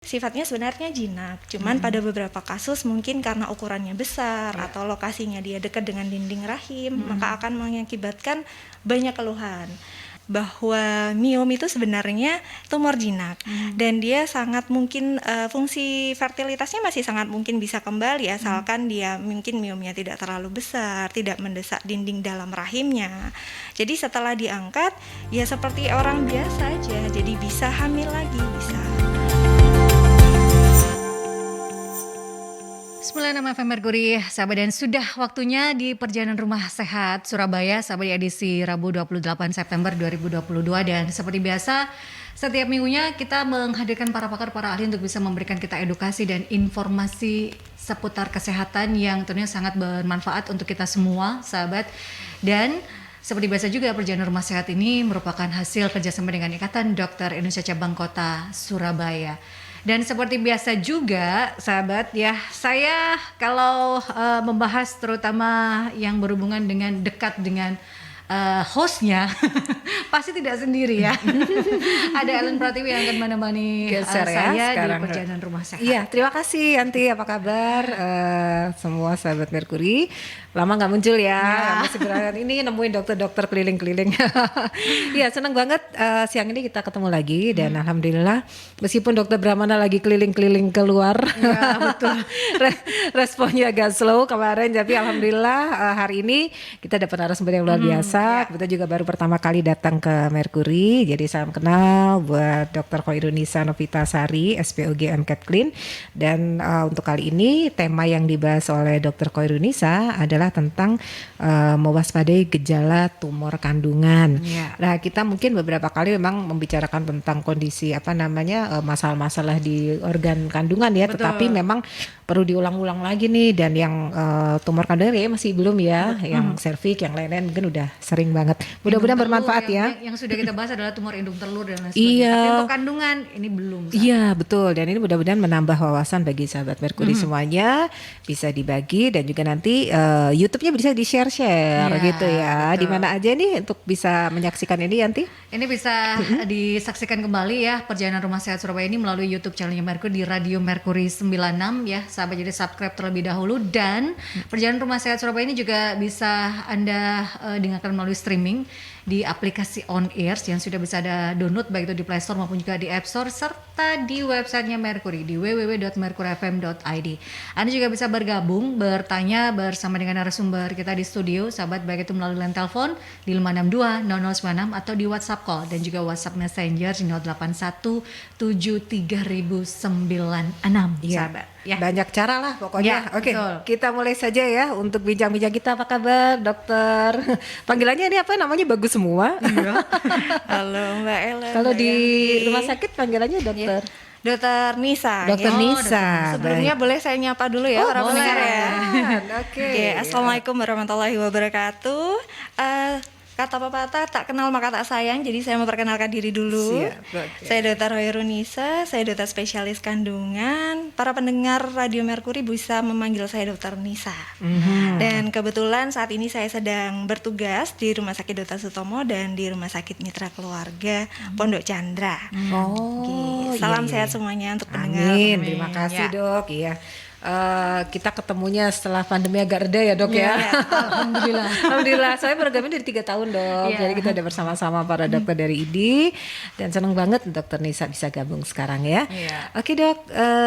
Sifatnya sebenarnya jinak, cuman pada beberapa kasus mungkin karena ukurannya besar atau lokasinya dia dekat dengan dinding rahim, maka akan mengakibatkan banyak keluhan. Bahwa miom itu sebenarnya tumor jinak dan dia sangat mungkin fungsi fertilitasnya masih sangat mungkin bisa kembali asalkan dia mungkin miomnya tidak terlalu besar, tidak mendesak dinding dalam rahimnya. Jadi setelah diangkat ya seperti orang biasa aja, jadi bisa hamil lagi, bisa. 96 FM Merkuri, sahabat, dan sudah waktunya di Perjalanan Rumah Sehat Surabaya, sahabat, di edisi Rabu 28 September 2022. Dan seperti biasa, setiap minggunya kita menghadirkan para pakar, para ahli untuk bisa memberikan kita edukasi dan informasi seputar kesehatan yang tentunya sangat bermanfaat untuk kita semua, sahabat. Dan seperti biasa juga, Perjalanan Rumah Sehat ini merupakan hasil kerjasama dengan Ikatan Dokter Indonesia Cabang Kota Surabaya. Dan seperti biasa juga, sahabat, ya, saya kalau membahas terutama yang berhubungan dengan dekat dengan hostnya pasti tidak sendiri ya. Ada Ellen Pratiwi yang akan menemani saya di Perjalanan Rumah Sehat. Iya, terima kasih Yanti, apa kabar semua sahabat Merkuri? Lama nggak muncul ya, segera ini nemuin dokter-dokter keliling-keliling. Iya, senang banget siang ini kita ketemu lagi dan alhamdulillah meskipun dokter Brahmana lagi keliling-keliling keluar, ya, betul. Responnya agak slow kemarin, tapi alhamdulillah hari ini kita dapat narasumber yang luar biasa. Kita juga baru pertama kali datang ke Merkuri, jadi salam kenal buat Dr. Khoirunisa Novitasari, SPOG MCAT Clean. Dan untuk kali ini tema yang dibahas oleh Dr. Khoirunisa adalah tentang mewaspadai gejala tumor kandungan. Nah, kita mungkin beberapa kali memang membicarakan tentang kondisi masalah-masalah di organ kandungan ya. Betul. Tetapi memang perlu diulang-ulang lagi nih, dan yang tumor kandungan ya masih belum ya, yang serviks, yang lain-lain mungkin udah sering banget. Mudah-mudahan bermanfaat ya. Yang sudah kita bahas adalah tumor indung telur dan lain sebagainya. Iya. Tapi untuk kandungan ini belum. Iya, betul. Dan ini mudah-mudahan menambah wawasan bagi sahabat Merkuri semuanya, bisa dibagi dan juga nanti YouTube-nya bisa di-share gitu ya. Di mana aja nih untuk bisa menyaksikan ini, Yanti? Ini bisa disaksikan kembali ya, Perjalanan Rumah Sehat Surabaya ini melalui YouTube channelnya Merkuri di Radio Merkuri 96 ya, sahabat, jadi subscribe terlebih dahulu. Dan Perjalanan Rumah Sehat Surabaya ini juga bisa Anda dengarkan melalui streaming di aplikasi On Air yang sudah bisa ada download baik itu di Play Store maupun juga di App Store, serta di websitenya Merkuri di www.merkurifm.id. Anda juga bisa bergabung, bertanya bersama dengan narasumber kita di studio, sahabat, baik itu melalui line telepon di 562 0096 atau di WhatsApp call dan juga WhatsApp Messenger di 081 73096, sahabat. Ya. Banyak cara lah pokoknya. Ya, Oke, betul. kita mulai saja ya untuk bincang-bincang kita. Apa kabar, dokter? Panggilannya ini apa namanya? Bagus semua. Halo Mbak Ellen. Kalau di rumah sakit panggilannya dokter? Dokter Nisa. Dokter Nisa. Sebelumnya boleh saya nyapa dulu ya para pendengar ya. Oke. Assalamualaikum warahmatullahi wabarakatuh. Kata pepatah tak kenal maka tak sayang, jadi saya memperkenalkan diri dulu. Saya Dr. Khoirunisa, saya dokter spesialis kandungan. Para pendengar Radio Merkuri bisa memanggil saya Dr. Nisa. Dan kebetulan saat ini saya sedang bertugas di Rumah Sakit Dr. Sutomo dan di Rumah Sakit Mitra Keluarga Pondok Chandra. Salam sehat semuanya untuk pendengar. Amin. Terima kasih dok. Iya. Kita ketemunya setelah pandemi agak reda ya dok ya. Alhamdulillah. Saya programnya dari 3 tahun dok. Jadi kita udah bersama-sama para dokter dari ID dan senang banget dokter Nisa bisa gabung sekarang ya. Oke dok,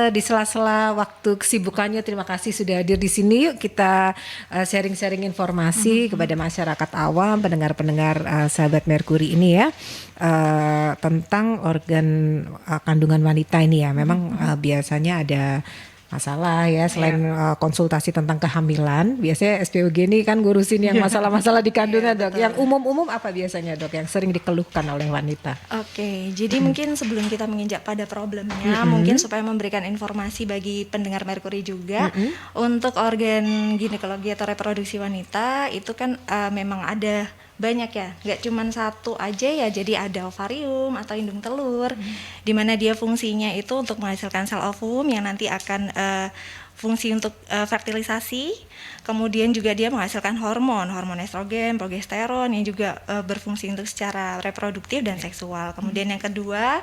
di sela-sela waktu kesibukannya terima kasih sudah hadir di sini. Yuk kita sharing-sharing informasi kepada masyarakat awam, pendengar-pendengar sahabat Merkuri ini ya. Tentang organ kandungan wanita ini ya. Memang biasanya ada masalah ya, selain konsultasi tentang kehamilan, biasanya SPOG ini kan ngurusin yang masalah-masalah di kandungan dok. Yang umum-umum apa biasanya dok yang sering dikeluhkan oleh wanita? Oke, jadi mungkin sebelum kita menginjak pada problemnya, mungkin supaya memberikan informasi bagi pendengar Merkuri juga, untuk organ ginekologi atau reproduksi wanita itu kan memang ada banyak ya, nggak cuma satu aja ya. Jadi ada ovarium atau indung telur, di mana dia fungsinya itu untuk menghasilkan sel ovum yang nanti akan fungsi untuk fertilisasi. Kemudian juga dia menghasilkan hormon estrogen, progesteron yang juga berfungsi untuk secara reproduktif dan seksual. Kemudian yang kedua,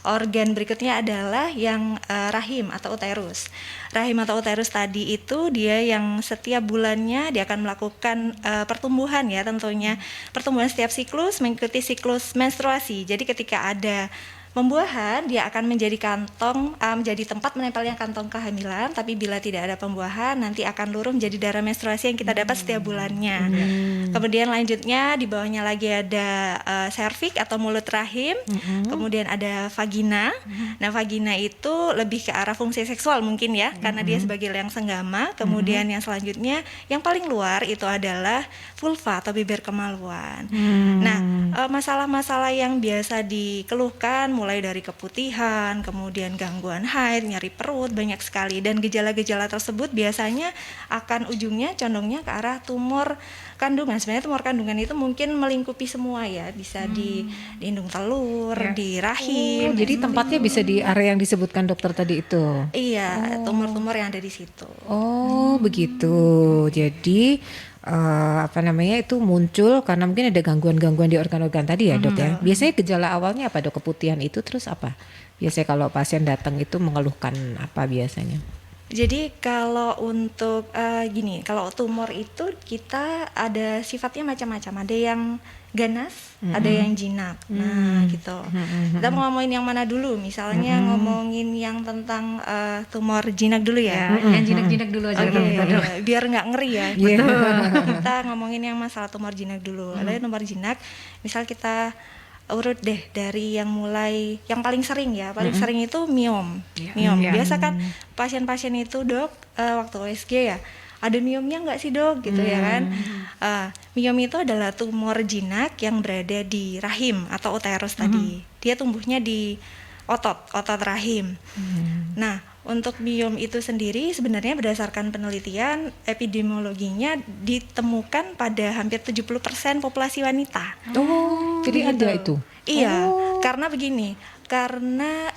organ berikutnya adalah yang rahim atau uterus. Rahim atau uterus tadi itu dia yang setiap bulannya dia akan melakukan pertumbuhan ya, tentunya pertumbuhan setiap siklus mengikuti siklus menstruasi. Jadi ketika ada pembuahan, dia akan menjadi kantong, menjadi tempat menempelnya kantong kehamilan. Tapi bila tidak ada pembuahan, nanti akan luruh menjadi darah menstruasi yang kita dapat setiap bulannya. Kemudian lanjutnya di bawahnya lagi ada serviks atau mulut rahim. Kemudian ada vagina. Nah, vagina itu lebih ke arah fungsi seksual mungkin ya, karena dia sebagai liang senggama. Kemudian yang selanjutnya, yang paling luar itu adalah vulva atau bibir kemaluan. Nah, masalah-masalah yang biasa dikeluhkan mulai dari keputihan, kemudian gangguan haid, nyeri perut, banyak sekali. Dan gejala-gejala tersebut biasanya akan ujungnya condongnya ke arah tumor kandungan. Sebenarnya tumor kandungan itu mungkin melingkupi semua ya, bisa di indung telur, di rahim. Jadi tempatnya bisa di area yang disebutkan dokter tadi itu. Iya, tumor-tumor yang ada di situ. Oh, begitu. Jadi itu muncul karena mungkin ada gangguan-gangguan di organ-organ tadi ya, Dok ya. Biasanya gejala awalnya apa, Dok? Keputihan itu terus apa? Biasanya kalau pasien datang itu mengeluhkan apa biasanya? Jadi kalau untuk kalau tumor itu kita ada sifatnya macam-macam. Ada yang ganas, ada yang jinak. Nah, gitu. Kita mau ngomongin yang mana dulu? Misalnya ngomongin yang tentang tumor jinak dulu ya. Yang jinak-jinak dulu aja. Biar nggak ngeri ya. Kita ngomongin yang masalah tumor jinak dulu. Ada tumor jinak, misal kita urut deh dari yang mulai yang paling sering ya. Paling sering itu miom. Biasa kan pasien-pasien itu, Dok, waktu OSG ya, ada miomnya nggak sih, Dok, gitu ya kan. Miom itu adalah tumor jinak yang berada di rahim atau uterus tadi. Dia tumbuhnya di otot rahim. Nah, untuk miom itu sendiri sebenarnya berdasarkan penelitian epidemiologinya ditemukan pada hampir 70% populasi wanita. Oh, jadi ada itu? Iya, karena begini, karena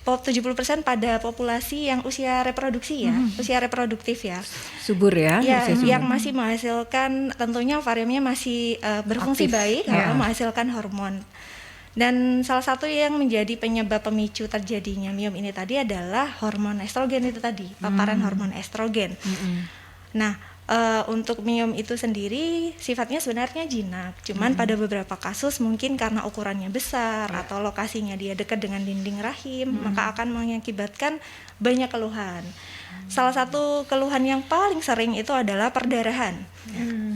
70% pada populasi yang usia reproduksi ya, usia reproduktif ya. Subur ya? Ya, yang masih menghasilkan, tentunya ovariumnya masih berfungsi baik, menghasilkan hormon. Dan salah satu yang menjadi penyebab pemicu terjadinya miom ini tadi adalah hormon estrogen itu tadi, paparan hormon estrogen. Nah, untuk miom itu sendiri sifatnya sebenarnya jinak, cuman pada beberapa kasus mungkin karena ukurannya besar atau lokasinya dia dekat dengan dinding rahim, maka akan mengakibatkan banyak keluhan. Salah satu keluhan yang paling sering itu adalah perdarahan.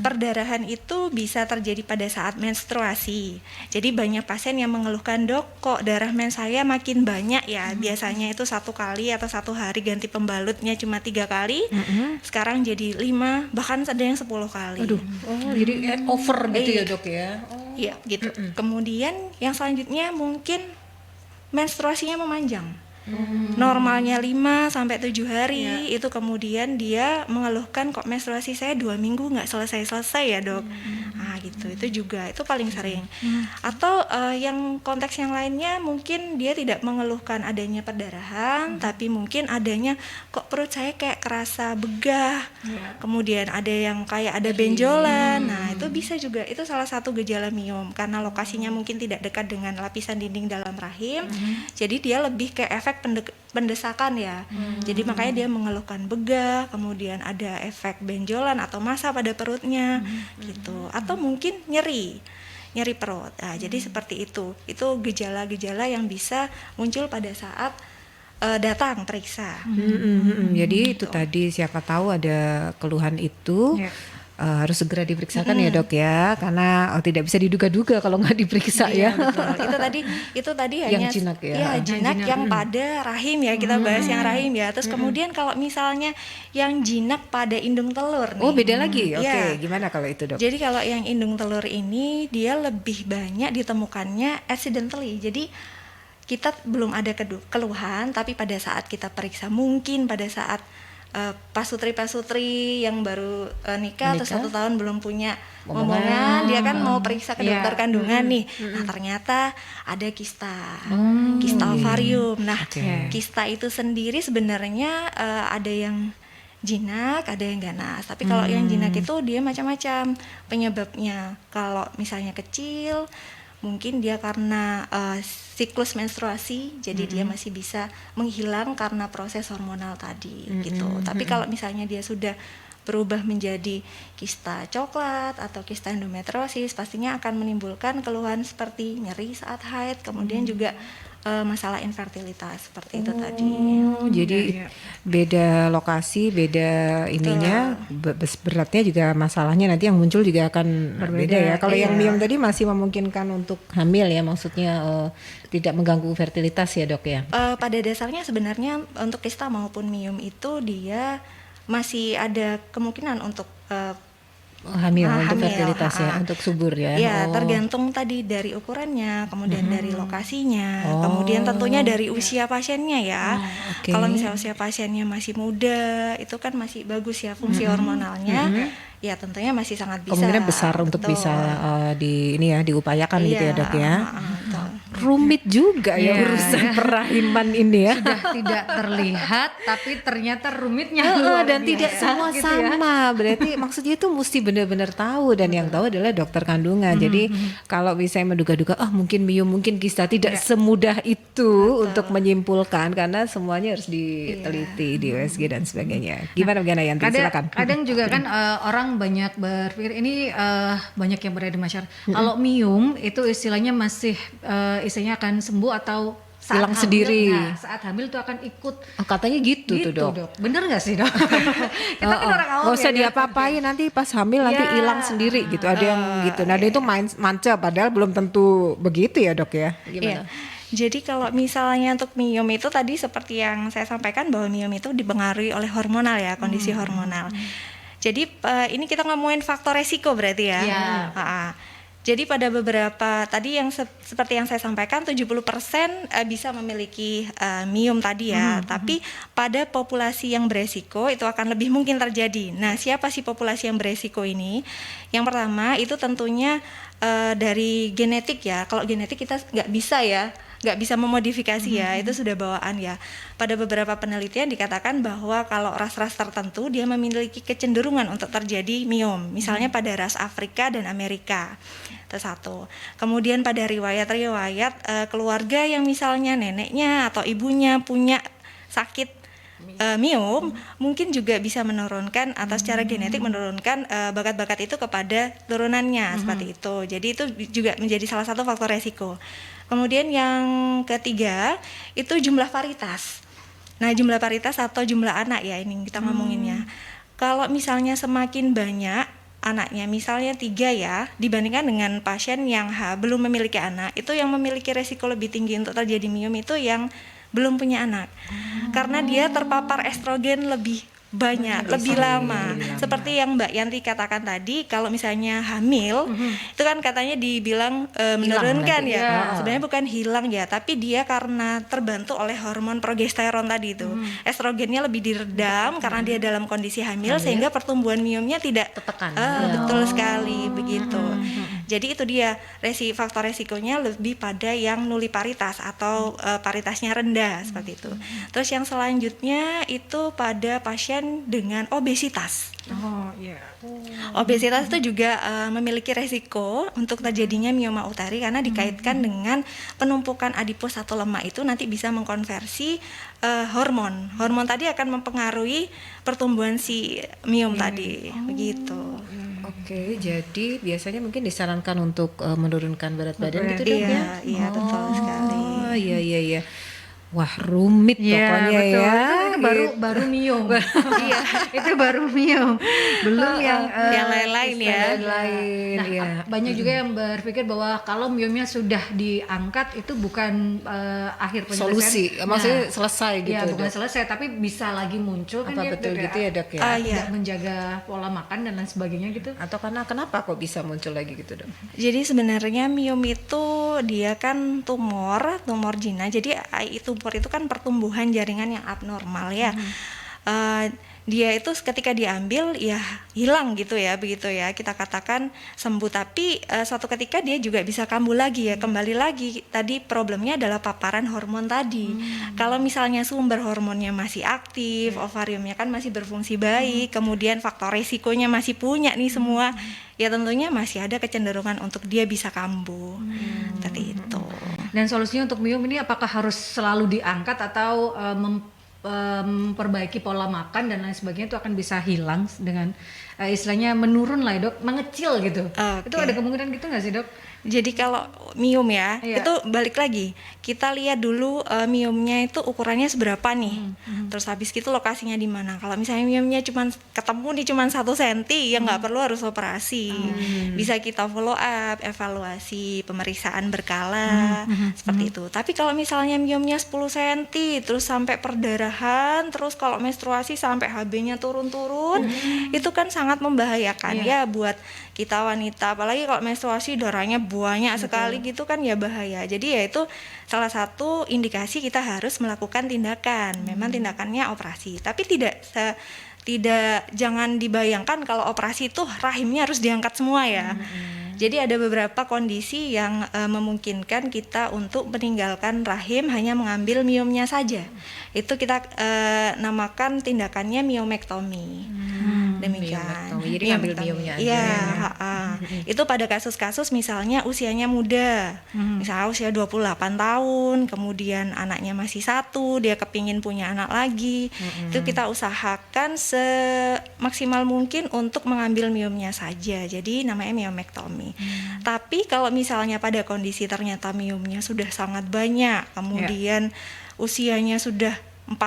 Perdarahan itu bisa terjadi pada saat menstruasi. Jadi banyak pasien yang mengeluhkan, Dok, kok darah mens saya makin banyak ya. Biasanya itu 1 kali atau 1 hari ganti pembalutnya cuma 3 kali. Sekarang jadi 5, bahkan ada yang 10 kali. Aduh, jadi over gitu ya, Dok ya. Iya, gitu. Kemudian yang selanjutnya mungkin menstruasinya memanjang. Normalnya 5 sampai 7 hari, itu kemudian dia mengeluhkan kok menstruasi saya 2 minggu nggak selesai-selesai ya, Dok. Nah, gitu. Itu juga, itu paling sering. Atau yang konteks yang lainnya mungkin dia tidak mengeluhkan adanya perdarahan, tapi mungkin adanya kok perut saya kayak kerasa begah. Kemudian ada yang kayak ada benjolan. Nah, itu bisa juga, itu salah satu gejala miom karena lokasinya mungkin tidak dekat dengan lapisan dinding dalam rahim. Jadi dia lebih ke efek pendesakan ya. Jadi makanya dia mengeluhkan begah, kemudian ada efek benjolan atau masa pada perutnya gitu. Atau mungkin nyeri perut. Nah, jadi seperti itu. Itu gejala-gejala yang bisa muncul pada saat datang periksa. Jadi itu tadi siapa tahu ada keluhan itu. Harus segera diperiksakan ya, Dok ya, karena tidak bisa diduga-duga kalau nggak diperiksa ya. Betul. Itu tadi hanya yang jinak ya. Iya, jinak yang pada rahim ya, kita bahas yang rahim ya. Terus kemudian kalau misalnya yang jinak pada indung telur nih. Oh, beda lagi. Oke, Ya. gimana kalau itu, Dok? Jadi kalau yang indung telur ini dia lebih banyak ditemukannya accidentally. Jadi kita belum ada keluhan, tapi pada saat kita periksa, mungkin pada saat pasutri yang baru nikah atau 1 tahun belum punya momongan, dia kan mau periksa ke dokter kandungan nih. Nah, ternyata ada kista ovarium. Nah, kista itu sendiri sebenarnya ada yang jinak, ada yang ganas. Tapi kalau yang jinak itu dia macam-macam penyebabnya. Kalau misalnya kecil, mungkin dia karena siklus menstruasi, jadi dia masih bisa menghilang karena proses hormonal tadi gitu. Tapi kalau misalnya dia sudah berubah menjadi kista coklat atau kista endometriosis, pastinya akan menimbulkan keluhan seperti nyeri saat haid, kemudian juga masalah infertilitas seperti itu tadi. Jadi beda lokasi, beda ininya, beratnya juga masalahnya nanti yang muncul juga akan berbeda ya. Kalau yang miom tadi masih memungkinkan untuk hamil ya, maksudnya tidak mengganggu fertilitas ya dok ya? Pada dasarnya sebenarnya untuk kista maupun miom itu dia masih ada kemungkinan untuk hamil untuk fertilitas ya, untuk subur ya. Ya, tergantung tadi dari ukurannya, kemudian dari lokasinya, kemudian tentunya dari usia pasiennya ya. Kalau misalnya usia pasiennya masih muda, itu kan masih bagus ya fungsi hormonalnya. Ya, tentunya masih sangat bisa. Kemungkinan besar untuk bisa diupayakan gitu ya dok ya. Rumit juga ya urusan perahiman ini ya. Sudah tidak terlihat tapi ternyata rumitnya dan tidak semua gitu sama. Berarti maksudnya itu mesti benar-benar tahu, dan yang tahu adalah dokter kandungan. Jadi kalau misalnya menduga-duga mungkin miom, mungkin kista, tidak semudah itu untuk menyimpulkan, karena semuanya harus diteliti di USG dan sebagainya. Gimana Yanti? Silakan. Kadang juga kan orang banyak berpikir ini banyak yang berada di masyarakat. Kalau miom itu istilahnya masih istilahnya akan sembuh atau hilang sendiri. Saat hamil tuh akan ikut. Katanya gitu tuh dok. Bener nggak sih dok? Kita kan orang awam. Nggak usah diapa-apain, nanti pas hamil nanti hilang sendiri gitu. Ada yang gitu. Nah ada itu manca, padahal belum tentu begitu ya dok ya. Gimana? Jadi kalau misalnya untuk miom itu tadi seperti yang saya sampaikan bahwa miom itu dipengaruhi oleh hormonal ya, kondisi hormonal. Jadi ini kita ngomongin faktor resiko berarti ya. Jadi pada beberapa tadi yang seperti yang saya sampaikan 70% bisa memiliki miom tadi ya. Tapi pada populasi yang beresiko itu akan lebih mungkin terjadi. Nah, siapa sih populasi yang beresiko ini? Yang pertama itu tentunya dari genetik ya. Kalau genetik kita nggak bisa memodifikasi ya, itu sudah bawaan ya. Pada beberapa penelitian dikatakan bahwa kalau ras-ras tertentu dia memiliki kecenderungan untuk terjadi miom, misalnya pada ras Afrika dan Amerika. Itu satu. Kemudian pada riwayat-riwayat keluarga yang misalnya neneknya atau ibunya punya sakit miom, mungkin juga bisa menurunkan atau secara genetik menurunkan bakat-bakat itu kepada turunannya seperti itu. Jadi itu juga menjadi salah satu faktor resiko. Kemudian yang ketiga itu jumlah paritas. Nah, jumlah paritas atau jumlah anak ya ini kita ngomonginnya. Kalau misalnya semakin banyak anaknya, misalnya 3 ya, dibandingkan dengan pasien yang belum memiliki anak, itu yang memiliki resiko lebih tinggi untuk terjadi miom itu yang belum punya anak. Karena dia terpapar estrogen lebih banyak, lebih lama. Seperti yang Mbak Yanti katakan tadi, kalau misalnya hamil, itu kan katanya dibilang menurunkan ya. Sebenarnya bukan hilang ya, tapi dia karena terbantu oleh hormon progesteron tadi itu. Estrogennya lebih diredam karena dia dalam kondisi hamil, sehingga pertumbuhan miomnya tidak tertekan. Betul sekali begitu. Jadi itu dia faktor resikonya lebih pada yang nuliparitas atau paritasnya rendah seperti itu. Terus yang selanjutnya itu pada pasien dengan obesitas. Obesitas itu juga memiliki resiko untuk terjadinya mioma uteri karena dikaitkan dengan penumpukan adipos atau lemak itu nanti bisa mengkonversi hormon. Hormon tadi akan mempengaruhi pertumbuhan si miom tadi, begitu. Oke, jadi biasanya mungkin disarankan untuk menurunkan berat badan gitu dok ya? Iya, betul sekali. Iya. Wah, rumit pokoknya betul. ya. Itu baru miom. Iya, itu baru miom. Belum yang lain-lain ya. Nah, banyak juga yang berpikir bahwa kalau miomnya sudah diangkat itu bukan akhir penyelesaian. Solusi, maksudnya selesai gitu. Ya, bukan selesai, tapi bisa lagi muncul kan. Apa betul gitu ya dok ya? Tidak menjaga pola makan dan lain sebagainya gitu. Atau kenapa kok bisa muncul lagi gitu dok? Jadi sebenarnya miom itu dia kan tumor jinak. Jadi tumor itu kan pertumbuhan jaringan yang abnormal ya. dia itu ketika diambil ya hilang gitu ya, begitu ya kita katakan sembuh, tapi suatu ketika dia juga bisa kambuh lagi ya, kembali lagi. Tadi problemnya adalah paparan hormon tadi. Kalau misalnya sumber hormonnya masih aktif, ovariumnya kan masih berfungsi baik, kemudian faktor resikonya masih punya nih semua, ya tentunya masih ada kecenderungan untuk dia bisa kambuh. Seperti itu. Dan solusinya untuk miom ini apakah harus selalu diangkat atau memperbaiki pola makan dan lain sebagainya itu akan bisa hilang dengan istilahnya menurun lah ya, Dok, mengecil gitu. Oke. Itu ada kemungkinan gitu nggak sih, Dok? Jadi kalau miom ya, Iya. itu balik lagi. Kita lihat dulu miomnya itu ukurannya seberapa nih. Terus habis itu lokasinya di mana. Kalau misalnya miomnya ketemu nih cuma 1 cm, ya nggak perlu harus operasi. Bisa kita follow up, evaluasi, pemeriksaan berkala, seperti itu. Tapi kalau misalnya miomnya 10 cm, terus sampai perdarahan, terus kalau menstruasi sampai HB-nya turun-turun, itu kan sangat membahayakan ya buat kita wanita. Apalagi kalau menstruasi darahnya banyak sekali gitu kan ya bahaya. Jadi ya itu salah satu indikasi kita harus melakukan tindakan. Memang tindakannya operasi, tapi tidak jangan dibayangkan kalau operasi itu rahimnya harus diangkat semua ya. Jadi ada beberapa kondisi yang memungkinkan kita untuk meninggalkan rahim hanya mengambil miomnya saja. Itu kita namakan tindakannya miomektomi. Demikian. Miomektomi, jadi ngambil miomnya aja. Iya, itu pada kasus-kasus misalnya usianya muda. Misalnya usia 28 tahun, kemudian anaknya masih 1, dia kepingin punya anak lagi. Itu kita usahakan semaksimal mungkin untuk mengambil miomnya saja. Jadi namanya miomektomi. Tapi kalau misalnya pada kondisi ternyata miomnya sudah sangat banyak, kemudian usianya sudah 45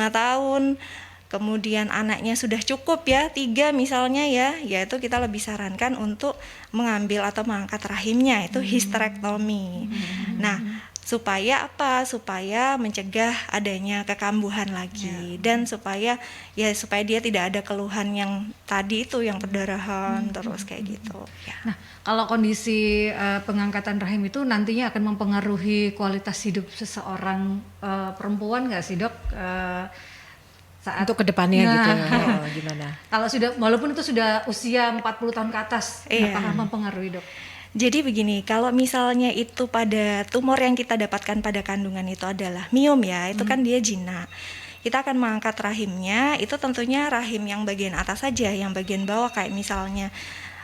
tahun, kemudian anaknya sudah cukup ya 3 misalnya ya itu kita lebih sarankan untuk mengambil atau mengangkat rahimnya, itu histerektomi. Nah, supaya apa? Supaya mencegah adanya kekambuhan lagi dan supaya dia tidak ada keluhan yang tadi itu, yang perdarahan terus kayak gitu ya. Nah, kalau kondisi pengangkatan rahim itu nantinya akan mempengaruhi kualitas hidup seseorang perempuan nggak sih, Dok? Saat Untuk kedepannya gitu, gimana? Kalau walaupun itu sudah usia 40 tahun ke atas, apakah mempengaruhi, Dok? Jadi begini, kalau misalnya itu pada tumor yang kita dapatkan pada kandungan itu adalah miom ya, itu kan dia jinak. Kita akan mengangkat rahimnya, itu tentunya rahim yang bagian atas saja, yang bagian bawah kayak misalnya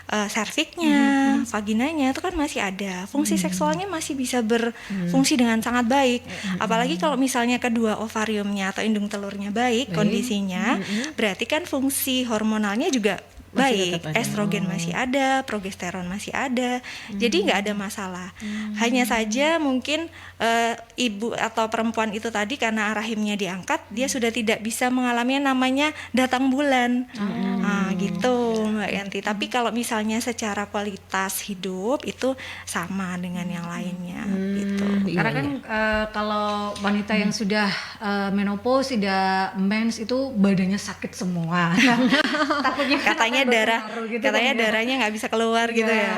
serviknya, vaginanya itu kan masih ada. Fungsi seksualnya masih bisa berfungsi dengan sangat baik. Apalagi kalau misalnya kedua ovariumnya atau indung telurnya baik kondisinya, berarti kan fungsi hormonalnya juga baik, estrogen masih ada, progesteron masih ada, jadi nggak ada masalah. Hanya saja mungkin ibu atau perempuan itu tadi karena rahimnya diangkat, dia sudah tidak bisa mengalami yang namanya datang bulan, gitu Mbak Yanti. Tapi kalau misalnya secara kualitas hidup itu sama dengan yang lainnya, gitu. Karena kan kalau wanita yang sudah menopause, tidak mens itu badannya sakit semua. Takutnya Katanya darahnya nggak bisa keluar gitu ya.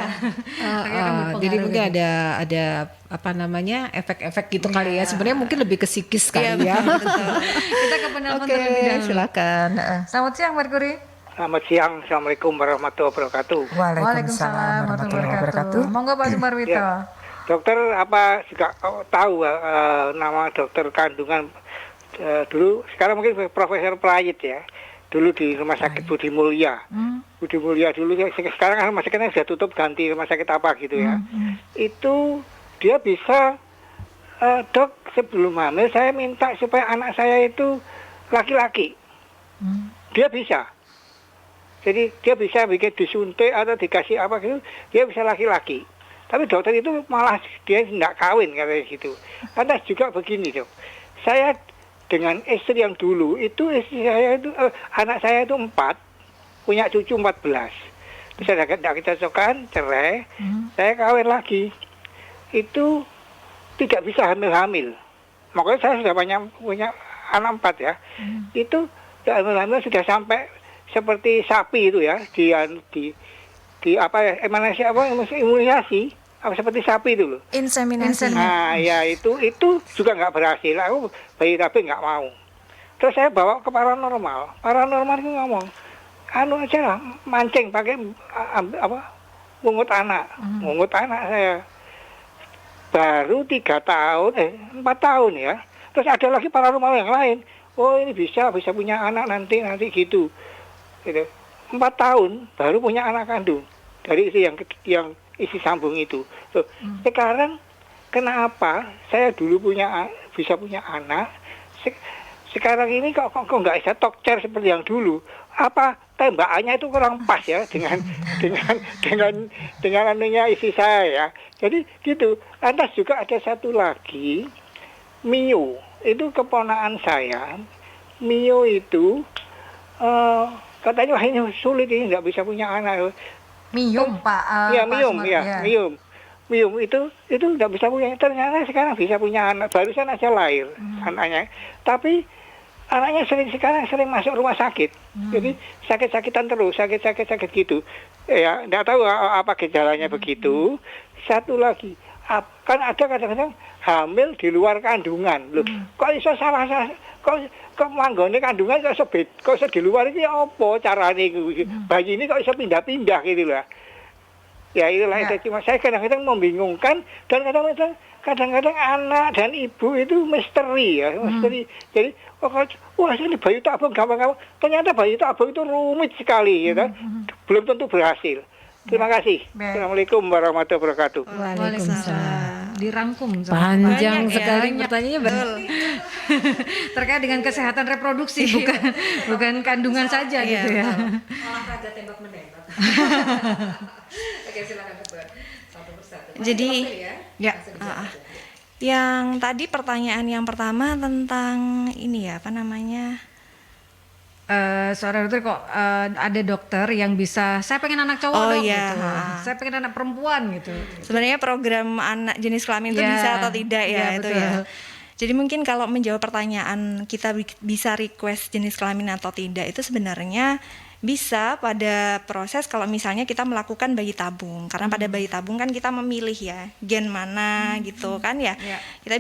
Jadi mungkin ada apa namanya efek-efek gitu kali ya. Sebenarnya mungkin lebih ke psikis kali ya. Betul. Kita ke penelpon terlebih dahulu. Silakan. Selamat siang, Merkuri. Selamat siang, Assalamualaikum warahmatullahi wabarakatuh. Waalaikumsalam warahmatullahi wabarakatuh. Monggo Pak Sumarwito. Ya. Dokter apa juga tahu nama dokter kandungan dulu, sekarang mungkin Profesor Prayit ya. Dulu di Rumah Sakit Budi Mulya. Budi Mulya dulu, sekarang kan rumah sakitnya sudah tutup, ganti rumah sakit apa gitu ya. Itu dia bisa, dok sebelum hamil saya minta supaya anak saya itu laki-laki. Dia bisa. Jadi dia bisa bikin disuntik atau dikasih apa gitu, dia bisa laki-laki. Tapi dokter itu malah dia tidak kawin katanya gitu. Karena juga begini dok, saya dengan istri yang dulu itu istri saya itu anak saya itu 4, punya cucu 14. Terus saya tidak kecocokan, cerai, saya kawin lagi. Itu tidak bisa hamil-hamil. Makanya saya sudah punya anak 4 ya. Itu hamil-hamil sudah sampai seperti sapi itu ya, di apa ya, imunisasi apa seperti sapi itu loh. Inseminasi. Nah ya itu juga nggak berhasil. Aku bayi tapi nggak mau. Terus saya bawa ke paranormal. Paranormal itu ngomong, anu aja lah, mancing pakai mungut anak. Mungut anak saya. Baru 3 tahun, 4 tahun ya. Terus ada lagi paranormal yang lain. Oh ini bisa punya anak nanti gitu. Gitu. 4 tahun baru punya anak kandung dari isi yang isi sambung itu. So, sekarang kenapa saya dulu bisa punya anak? Sekarang ini kok nggak bisa tokcer seperti yang dulu? Apa tembakannya itu kurang pas ya dengan anunya isi saya ya. Jadi gitu. Lantas juga ada satu lagi, Mio itu keponakan saya. Mio itu katanya wah ini sulit, ini nggak bisa punya anak. Mium Pak. Iya, Pak Mium, Asmar, ya, ya. Mium itu nggak bisa punya. Ternyata sekarang bisa punya anak. Barusan aja lahir anaknya. Tapi anaknya sering masuk rumah sakit. Jadi sakit-sakitan terus, sakit gitu. Ya, nggak tahu apa gejalanya begitu. Satu lagi, kan ada kadang-kadang hamil di luar kandungan. Loh, kok iso salah kok manggone kandungan kok iso di luar iki apa carane iku? Bayi ini kok iso pindah-pindah gitu lah. Ya itulah itu cuma saya kadang-kadang membingungkan dan kadang-kadang anak dan ibu itu misteri ya, misteri. Jadi wah ini bayi tabung gampang-gampang. Ternyata bayi tabung itu rumit sekali gitu. Belum tentu berhasil. Terima kasih. Assalamualaikum warahmatullahi wabarakatuh. Waalaikumsalam. Dirangkum Panjang Banyak ya, sekali banyak. pertanyaannya. terkait dengan kesehatan reproduksi, bukan kandungan saja Iya, gitu ya. Olahraga tembak menembak. Oke, silakan dokter. Satu persatu. Jadi Ya. yang tadi pertanyaan yang pertama tentang ini ya, apa namanya? Seorang dokter kok ada dokter yang bisa saya pengen anak cowok Oh, dong iya. gitu. Saya pengen anak perempuan gitu. Sebenarnya program anak jenis kelamin itu Ya, bisa atau tidak ya, ya, itu betul. ya. Jadi mungkin kalau menjawab pertanyaan kita bisa request jenis kelamin atau tidak itu sebenarnya bisa pada proses kalau misalnya kita melakukan bayi tabung. Karena pada bayi tabung kan kita memilih ya gen mana gitu kan ya. Ya. Kita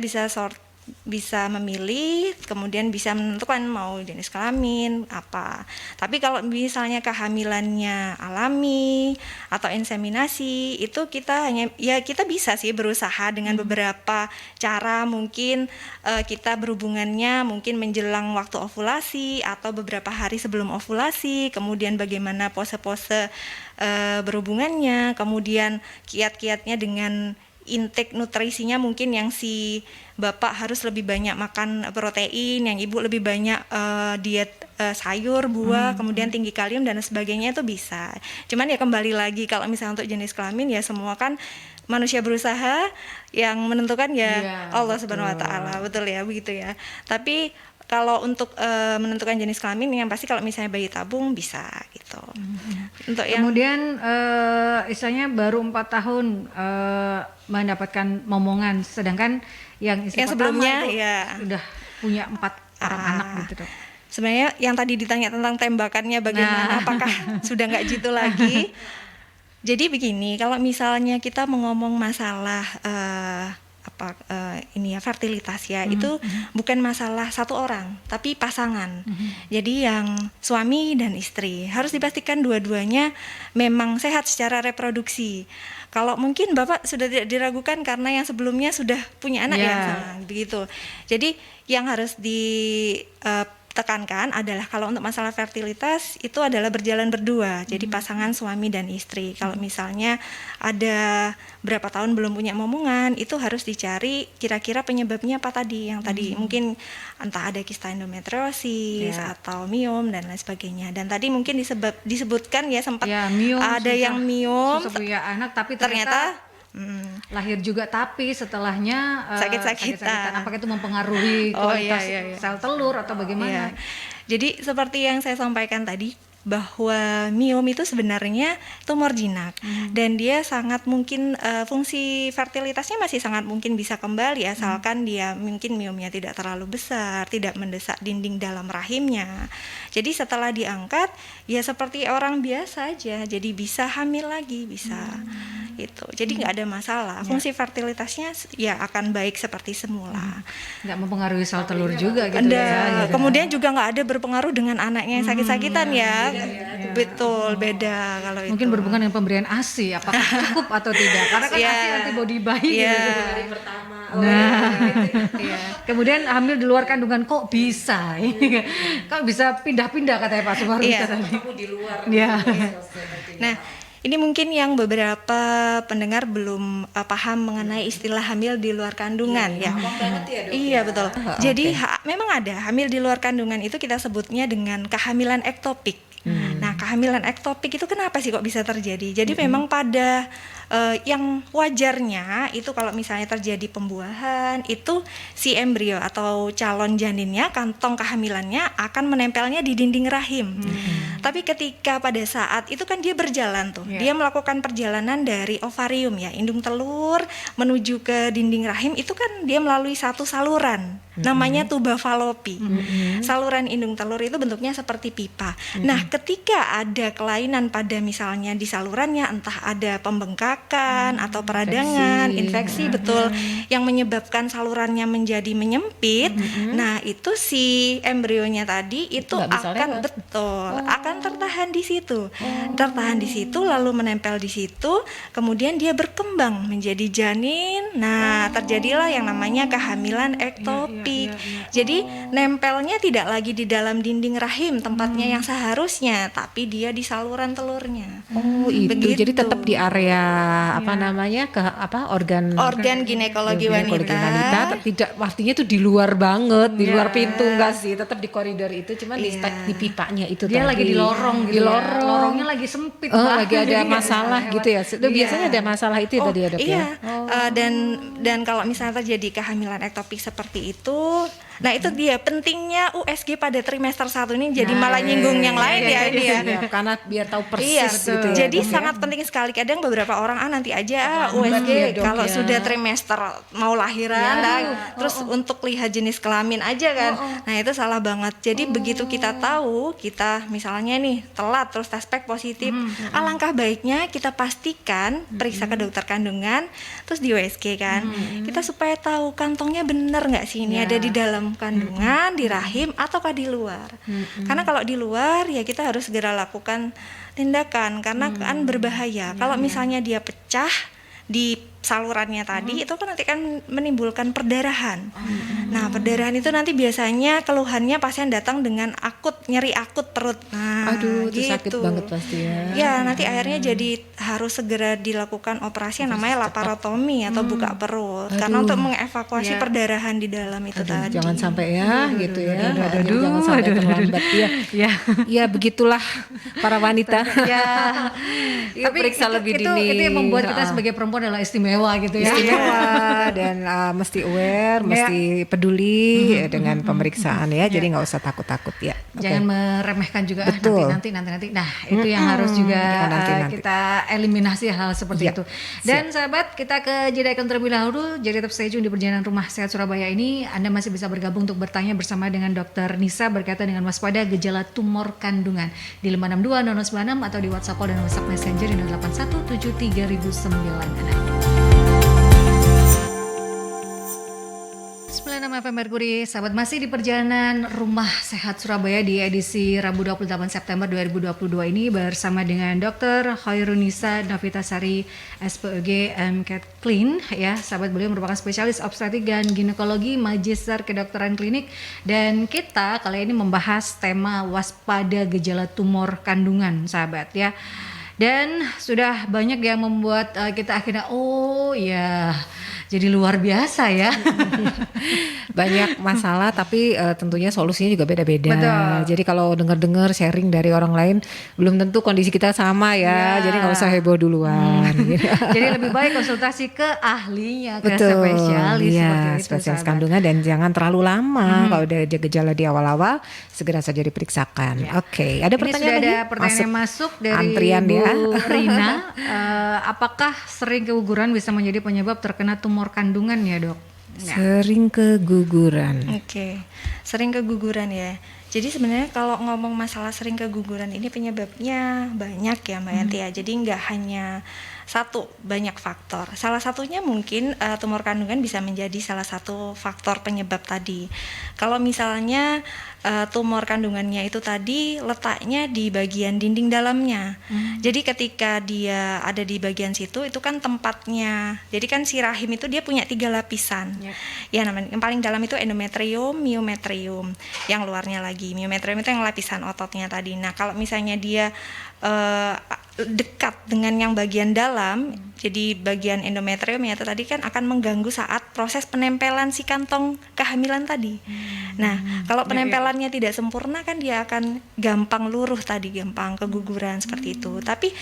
bisa memilih, kemudian bisa menentukan mau jenis kelamin apa. Tapi kalau misalnya kehamilannya alami atau inseminasi, itu kita bisa sih berusaha dengan beberapa cara. Mungkin kita berhubungannya mungkin menjelang waktu ovulasi atau beberapa hari sebelum ovulasi, kemudian bagaimana pose-pose berhubungannya, kemudian kiat-kiatnya dengan intake nutrisinya, mungkin yang si bapak harus lebih banyak makan protein, yang ibu lebih banyak diet sayur, buah, kemudian tinggi kalium dan sebagainya, itu bisa. Cuman ya kembali lagi kalau misalnya untuk jenis kelamin ya semua kan manusia berusaha, yang menentukan ya Allah Subhanahu wa taala, betul ya, begitu ya. Tapi kalau untuk menentukan jenis kelamin yang pasti kalau misalnya bayi tabung bisa gitu. Untuk yang Kemudian istilahnya baru 4 tahun mendapatkan momongan, sedangkan yang istri Yang pertama sebelumnya, itu ya. udah punya 4 orang anak gitu dok. sebenarnya yang tadi ditanya tentang tembakannya bagaimana, apakah sudah nggak jitu lagi? Jadi begini, kalau misalnya kita mengomong masalah fertilitas ya, itu bukan masalah satu orang, tapi pasangan. Jadi yang suami dan istri harus dipastikan dua-duanya memang sehat secara reproduksi. Kalau mungkin Bapak sudah tidak diragukan karena yang sebelumnya sudah punya anak ya, begitu. Jadi yang harus tekankan adalah kalau untuk masalah fertilitas itu adalah berjalan berdua, jadi pasangan suami dan istri. Kalau misalnya ada berapa tahun belum punya momongan, itu harus dicari kira-kira penyebabnya apa tadi, yang tadi mungkin entah ada kista endometriosis atau miom dan lain sebagainya. Dan tadi mungkin disebutkan ya sempat Miom, ada yang miom susah punya anak tapi ternyata lahir juga, tapi setelahnya sakit-sakitan. Apakah itu mempengaruhi kualitas sel telur atau bagaimana? Jadi seperti yang saya sampaikan tadi, bahwa miom itu sebenarnya tumor jinak dan dia sangat mungkin fungsi fertilitasnya masih sangat mungkin bisa kembali asalkan dia mungkin miomnya tidak terlalu besar, tidak mendesak dinding dalam rahimnya. Jadi setelah diangkat ya seperti orang biasa aja, jadi bisa hamil lagi, bisa Itu. Jadi nggak ada masalah. Fungsi fertilitasnya ya akan baik seperti semula. Nggak mempengaruhi sel telur juga gitu Anda, ya. Gitu. kemudian juga nggak ada berpengaruh dengan anaknya yang sakit-sakitan ya. Betul, beda kalau itu. Mungkin berhubungan dengan pemberian ASI, apakah cukup atau tidak? Karena kan Iya. ASI antibody bayi Iya. gitu. Hari pertama. Nah, kemudian hamil di luar kandungan kok bisa? Kok bisa pindah-pindah katanya Pak Sumarwita Iya. tadi. Kamu di luar. Iya. Nah, ini mungkin yang beberapa pendengar belum paham mengenai istilah hamil di luar kandungan ya. Gampang banget ya, Dok. Iya betul. Oh, Jadi oke. memang ada hamil di luar kandungan itu kita sebutnya dengan kehamilan ektopik. Nah, kehamilan ektopik itu kenapa sih kok bisa terjadi? Jadi memang pada yang wajarnya itu kalau misalnya terjadi pembuahan itu si embrio atau calon janinnya, kantong kehamilannya akan menempelnya di dinding rahim. Tapi ketika pada saat itu kan dia berjalan tuh, dia melakukan perjalanan dari ovarium ya, indung telur menuju ke dinding rahim itu kan dia melalui satu saluran. Namanya tuba falopi. Saluran indung telur itu bentuknya seperti pipa. Nah, ketika ada kelainan pada misalnya di salurannya, entah ada pembengkakan atau peradangan, infeksi betul, yang menyebabkan salurannya menjadi menyempit. Nah, itu si embrionya tadi itu Nggak bisa akan lewat. betul, akan tertahan di situ. Tertahan di situ lalu menempel di situ, kemudian dia berkembang menjadi janin. Nah, terjadilah yang namanya kehamilan ektopik. Jadi nempelnya tidak lagi di dalam dinding rahim tempatnya yang seharusnya, tapi dia di saluran telurnya. Oh, itu. Begitu. Jadi tetap di area apa namanya? Organ Ginekologi wanita. Tidak, artinya itu di luar banget, di luar pintu enggak sih, tetap di koridor itu, cuman di pipanya itu Dia tadi. lagi di lorong gitu Di ya. lorong. Lorongnya lagi sempit. Oh, Pak. lagi ada Jadi nggak masalah bisa gitu ya. lewat. Biasanya ada masalah itu ya tadi ya, Dok Iya, ya. dan kalau misalnya terjadi kehamilan ektopik seperti itu, nah itu dia pentingnya USG pada trimester 1 ini jadi malah nyinggung yang lain ya ini ya. Iya, karena biar tahu persis Iya, gitu ya. jadi Dok, ya. sangat penting sekali. Kadang beberapa orang nanti aja Lambat USG ya, Dok, kalau ya. sudah trimester mau lahiran, nah, terus untuk lihat jenis kelamin aja kan. Nah itu salah banget. Jadi begitu kita tahu kita misalnya nih telat terus tes pack positif, alangkah baiknya kita pastikan periksa ke dokter kandungan, terus di USG kan, kita supaya tahu kantongnya bener nggak sih ini ada di dalam kandungan, di rahim ataukah di luar. Karena kalau di luar ya kita harus segera lakukan tindakan karena kan berbahaya. Kalau misalnya dia pecah di salurannya tadi itu kan nanti kan menimbulkan perdarahan. Nah, perdarahan itu nanti biasanya keluhannya pasien datang dengan nyeri akut perut. Nah, Aduh, itu sakit banget pasti ya. Ya, nanti akhirnya jadi harus segera dilakukan operasi yang namanya laparotomi atau buka perut karena untuk mengevakuasi perdarahan di dalam itu tadi. Jangan sampai ya gitu ya. aduh, Jangan sampai aduh, terlambat ya. Ya. Ya begitulah para wanita. Ya. Yuk, periksa lebih dini. Itu yang membuat kita sebagai perempuan adalah istimewa gitu ya. Istimewa dan mesti aware, mesti peduli dengan pemeriksaan ya. Jadi nggak usah takut-takut ya. Oke. Jangan meremehkan juga Betul. nanti. Nah, itu yang harus juga Nanti. kita eliminasi hal seperti Iya. itu. Dan sahabat, kita ke jeda iklan terlebih dahulu. Jadi tetap stay tune di perjalanan Rumah Sehat Surabaya ini. Anda masih bisa bergabung untuk bertanya bersama dengan Dr. Nisa berkaitan dengan waspada gejala tumor kandungan di 562 0096 atau di WhatsApp dan WhatsApp Messenger di 08173009. 96 FM Merkuri, sahabat masih di perjalanan Rumah Sehat Surabaya di edisi Rabu 28 September 2022 ini bersama dengan Dr. Khairunisa Novitasari SPOG MCAT Clean ya. Sahabat, beliau merupakan spesialis obstetrik dan ginekologi, magister kedokteran klinik, dan kita kali ini membahas tema waspada gejala tumor kandungan, sahabat ya. Dan sudah banyak yang membuat kita akhirnya jadi luar biasa ya. Banyak masalah tapi tentunya solusinya juga beda-beda. Betul. Jadi kalau dengar-dengar sharing dari orang lain belum tentu kondisi kita sama ya. Jadi nggak usah heboh duluan. Gitu. Jadi lebih baik konsultasi ke ahlinya, ke Betul, spesialis iya, seperti itu, spesialis sahabat. kandungan, dan jangan terlalu lama. Kalau udah ada gejala di awal-awal segera saja diperiksakan. Oke, ada Ini pertanyaan sudah ada lagi? pertanyaan yang masuk dari antrian Bu ya. Rina. Apakah sering keguguran bisa menjadi penyebab terkena tumor kandungan ya, Dok? Ya. Sering keguguran. Oke. Sering keguguran ya. Jadi sebenarnya kalau ngomong masalah sering keguguran ini penyebabnya banyak ya Mbak Yanti ya. Jadi nggak hanya satu, banyak faktor. Salah satunya mungkin tumor kandungan bisa menjadi salah satu faktor penyebab tadi. Kalau misalnya tumor kandungannya itu tadi letaknya di bagian dinding dalamnya. Jadi ketika dia ada di bagian situ itu kan tempatnya. Jadi kan si rahim itu dia punya 3 lapisan. Ya namanya yang paling dalam itu endometrium, myometrium. Yang luarnya lagi myometrium itu yang lapisan ototnya tadi. Nah, kalau misalnya dia dekat dengan yang bagian dalam, jadi bagian endometrium ya tadi kan akan mengganggu saat proses penempelan si kantong kehamilan tadi. Nah, kalau penempelannya tidak sempurna kan dia akan gampang luruh tadi, gampang keguguran seperti itu. Tapi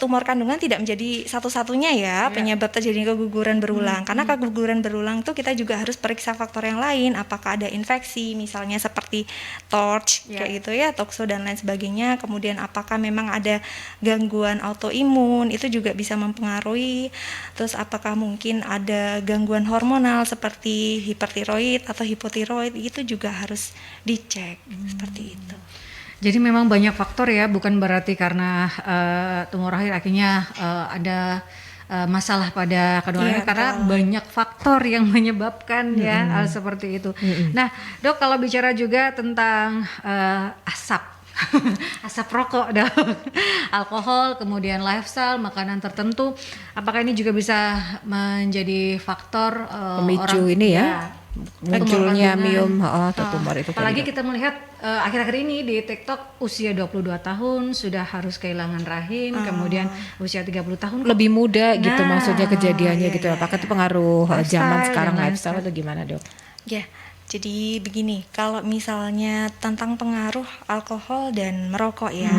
tumor kandungan tidak menjadi satu-satunya ya penyebab terjadinya keguguran berulang. Karena keguguran berulang itu kita juga harus periksa faktor yang lain, apakah ada infeksi misalnya seperti TORCH kayak gitu ya, toxo dan lain sebagainya. Kemudian apakah memang ada gangguan autoimun, itu juga bisa mempengaruhi. Terus apakah mungkin ada gangguan hormonal seperti hipertiroid atau hipotiroid, itu juga harus dicek seperti itu. Jadi memang banyak faktor ya, bukan berarti karena tumor rahim akhirnya ada masalah pada kandungannya, karena banyak faktor yang menyebabkan ya hal seperti itu. Nah, Dok, kalau bicara juga tentang asap asap rokok, Dok, alkohol, kemudian lifestyle, makanan tertentu, apakah ini juga bisa menjadi faktor pemicu orang, ini ya munculnya miom atau tumor itu? Apalagi kita melihat akhir-akhir ini di TikTok usia 22 tahun sudah harus kehilangan rahim, kemudian usia 30 tahun lebih muda gitu maksudnya kejadiannya gitu. Apakah itu pengaruh zaman sekarang lifestyle atau gimana, Dok? Ya, jadi begini, kalau misalnya tentang pengaruh alkohol dan merokok ya.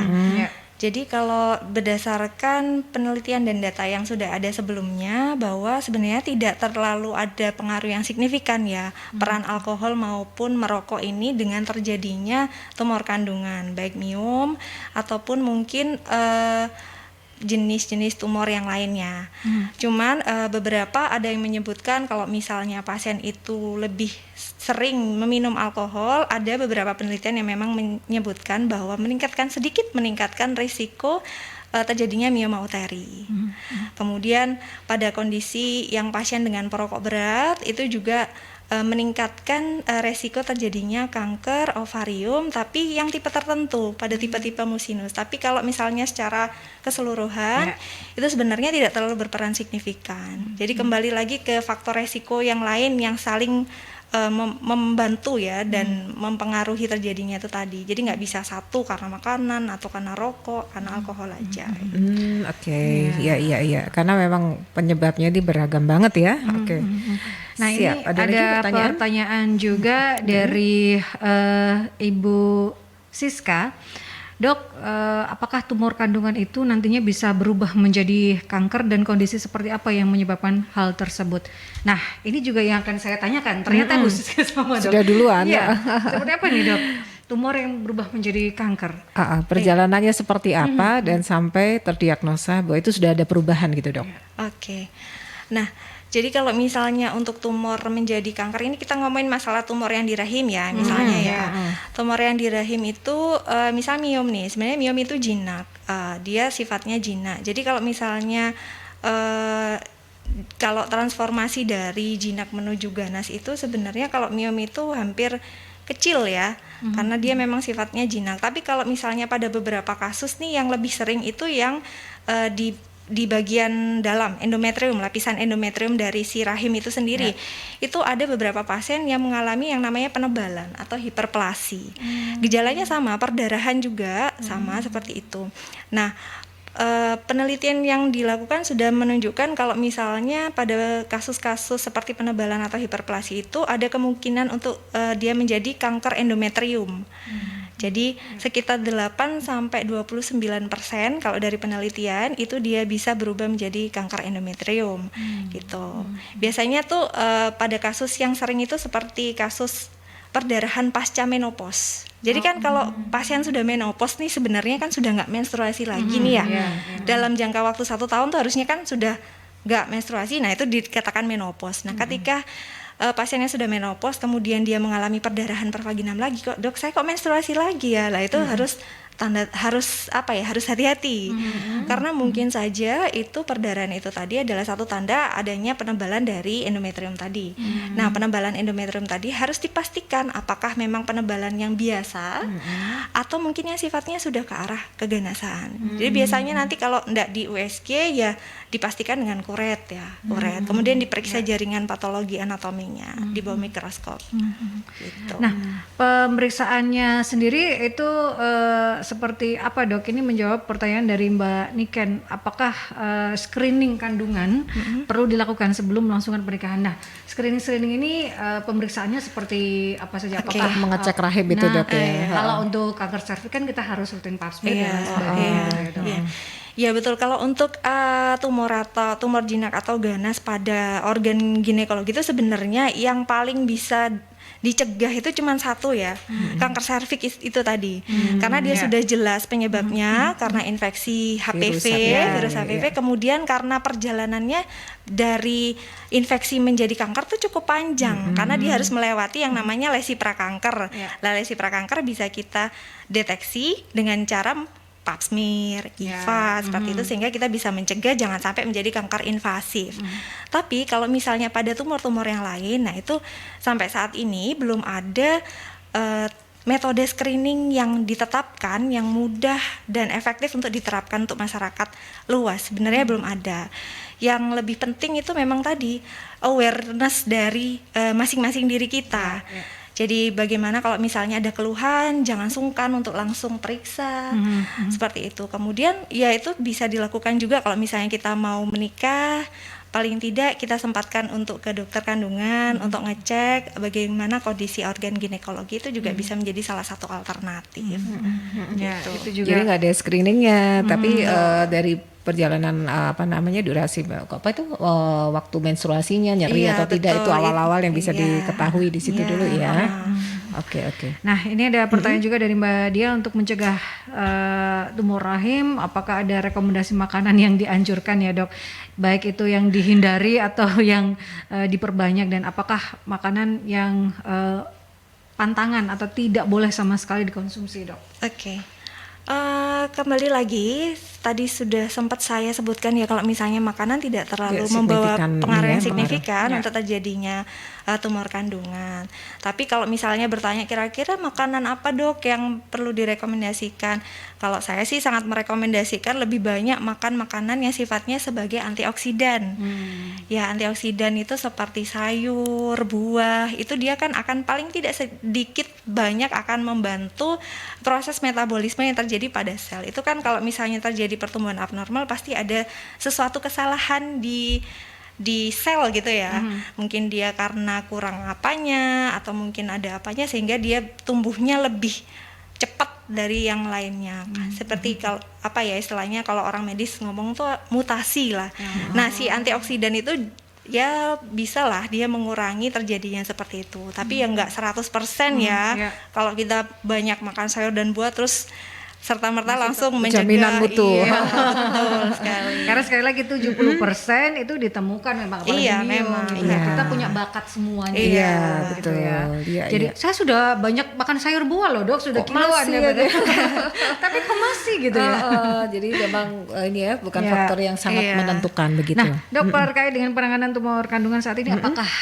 Jadi kalau berdasarkan penelitian dan data yang sudah ada sebelumnya, bahwa sebenarnya tidak terlalu ada pengaruh yang signifikan ya peran alkohol maupun merokok ini dengan terjadinya tumor kandungan, baik miom ataupun mungkin jenis-jenis tumor yang lainnya. Cuman beberapa ada yang menyebutkan kalau misalnya pasien itu lebih sering meminum alkohol, ada beberapa penelitian yang memang menyebutkan bahwa sedikit meningkatkan risiko terjadinya mioma uteri. Kemudian pada kondisi yang pasien dengan perokok berat itu juga meningkatkan resiko terjadinya kanker ovarium, tapi yang tipe tertentu pada tipe-tipe musinus. Tapi kalau misalnya secara keseluruhan itu sebenarnya tidak terlalu berperan signifikan. Jadi kembali lagi ke faktor resiko yang lain yang saling membantu ya dan mempengaruhi terjadinya itu tadi. Jadi nggak bisa satu karena makanan atau karena rokok, karena alkohol aja. Oke. Iya. Karena memang penyebabnya ini beragam banget ya. Oke. Nah, siap. Ini Ada pertanyaan juga dari Ibu Siska. Dok, apakah tumor kandungan itu nantinya bisa berubah menjadi kanker dan kondisi seperti apa yang menyebabkan hal tersebut? Nah, ini juga yang akan saya tanyakan. Ternyata Bu Siska sama Dok. Sudah duluan. Ya. Seperti apa nih, Dok? Tumor yang berubah menjadi kanker. Perjalanannya seperti apa dan sampai terdiagnosa bahwa itu sudah ada perubahan gitu, Dok. Oke. Nah, jadi kalau misalnya untuk tumor menjadi kanker ini kita ngomongin masalah tumor yang di rahim ya, misalnya tumor yang di rahim itu misal miom nih, sebenarnya miom itu jinak, dia sifatnya jinak. Jadi kalau misalnya kalau transformasi dari jinak menuju ganas itu sebenarnya kalau miom itu hampir kecil ya, karena dia memang sifatnya jinak. Tapi kalau misalnya pada beberapa kasus nih yang lebih sering itu yang di bagian dalam endometrium, lapisan endometrium dari si rahim itu sendiri, itu ada beberapa pasien yang mengalami yang namanya penebalan atau hiperplasi. Gejalanya sama, perdarahan juga sama seperti itu. Nah, penelitian yang dilakukan sudah menunjukkan kalau misalnya pada kasus-kasus seperti penebalan atau hiperplasi itu ada kemungkinan untuk dia menjadi kanker endometrium. Jadi sekitar 8-29% kalau dari penelitian itu dia bisa berubah menjadi kanker endometrium gitu. Biasanya tuh pada kasus yang sering itu seperti kasus perdarahan pasca menopause. Jadi kan kalau pasien sudah menopause nih sebenarnya kan sudah nggak menstruasi lagi nih ya. Dalam jangka waktu 1 tahun tuh harusnya kan sudah nggak menstruasi. Nah itu dikatakan menopause. Nah ketika pasiennya sudah menopause, kemudian dia mengalami perdarahan pervaginam lagi, kok dok saya kok menstruasi lagi ya, lah itu harus harus hati-hati karena mungkin saja itu perdarahan itu tadi adalah satu tanda adanya penebalan dari endometrium tadi. Nah, penebalan endometrium tadi harus dipastikan apakah memang penebalan yang biasa atau mungkin yang sifatnya sudah ke arah keganasan. Jadi biasanya nanti kalau enggak di USG ya dipastikan dengan kuret ya, kuret. Kemudian diperiksa jaringan patologi anatominya di bawah mikroskop. Gitu. Nah, pemeriksaannya sendiri itu seperti apa dok? Ini menjawab pertanyaan dari Mbak Niken. Apakah screening kandungan perlu dilakukan sebelum melangsungkan pernikahan? Nah, screening ini pemeriksaannya seperti apa saja? Apakah mengecek rahim itu dok ya? Kalau untuk kanker serviks kan kita harus rutin pap smear dan sebagainya. Ya betul, kalau untuk tumor jinak atau ganas pada organ ginekologi itu sebenarnya yang paling bisa dicegah itu cuma satu ya, kanker serviks itu tadi, karena dia sudah jelas penyebabnya karena infeksi HPV, virus HPV, kemudian karena perjalanannya dari infeksi menjadi kanker tuh cukup panjang, karena dia harus melewati yang namanya lesi prakanker. Nah, lesi prakanker bisa kita deteksi dengan cara pap smear, IVA, seperti itu, sehingga kita bisa mencegah jangan sampai menjadi kanker invasif. Tapi kalau misalnya pada tumor-tumor yang lain, nah itu sampai saat ini belum ada metode screening yang ditetapkan yang mudah dan efektif untuk diterapkan untuk masyarakat luas. Sebenarnya belum ada. Yang lebih penting itu memang tadi awareness dari masing-masing diri kita. Jadi bagaimana kalau misalnya ada keluhan, jangan sungkan untuk langsung periksa, seperti itu. Kemudian ya itu bisa dilakukan juga kalau misalnya kita mau menikah, paling tidak kita sempatkan untuk ke dokter kandungan untuk ngecek bagaimana kondisi organ ginekologi, itu juga bisa menjadi salah satu alternatif. Ya, Gitu. itu juga. Jadi nggak ada screeningnya, tapi dari perjalanan durasi waktu menstruasinya nyeri atau tidak, itu awal-awal yang bisa diketahui di situ dulu ya. Oke. Nah, ini ada pertanyaan juga dari Mbak Dia untuk mencegah tumor rahim. Apakah ada rekomendasi makanan yang dianjurkan ya dok? Baik itu yang dihindari atau yang diperbanyak, dan apakah makanan yang pantangan atau tidak boleh sama sekali dikonsumsi dok? Oke. Kembali lagi tadi sudah sempat saya sebutkan ya, kalau misalnya makanan tidak terlalu membawa pengaruh yang signifikan untuk terjadinya tumor kandungan. Tapi kalau misalnya bertanya kira-kira makanan apa dok yang perlu direkomendasikan, kalau saya sih sangat merekomendasikan lebih banyak makan makanan yang sifatnya sebagai antioksidan. Ya, antioksidan itu seperti sayur, buah, itu dia kan akan paling tidak sedikit banyak akan membantu proses metabolisme yang terjadi pada sel. Itu kan kalau misalnya terjadi pertumbuhan abnormal pasti ada sesuatu kesalahan di sel gitu ya. Mungkin dia karena kurang apanya atau mungkin ada apanya sehingga dia tumbuhnya lebih cepat dari yang lainnya. Seperti kalau istilahnya kalau orang medis ngomong tuh mutasi lah. Nah, si antioksidan itu ya bisa lah dia mengurangi terjadinya seperti itu. Tapi ya nggak 100% ya. Kalau kita banyak makan sayur dan buah terus serta-merta langsung mencegah jaminan mutu. Iya, betul sekali. Karena sekali lagi 70% itu ditemukan memang, apalagi memang. Kita punya bakat semuanya. Iya, gitu betul. ya. Iya, Jadi saya sudah banyak makan sayur buah loh dok, sudah kiloan ya. Tapi kok masih gitu ya. Jadi memang ini ya bukan faktor yang sangat menentukan begitu. Nah dok, terkait dengan penanganan tumor kandungan saat ini, apakah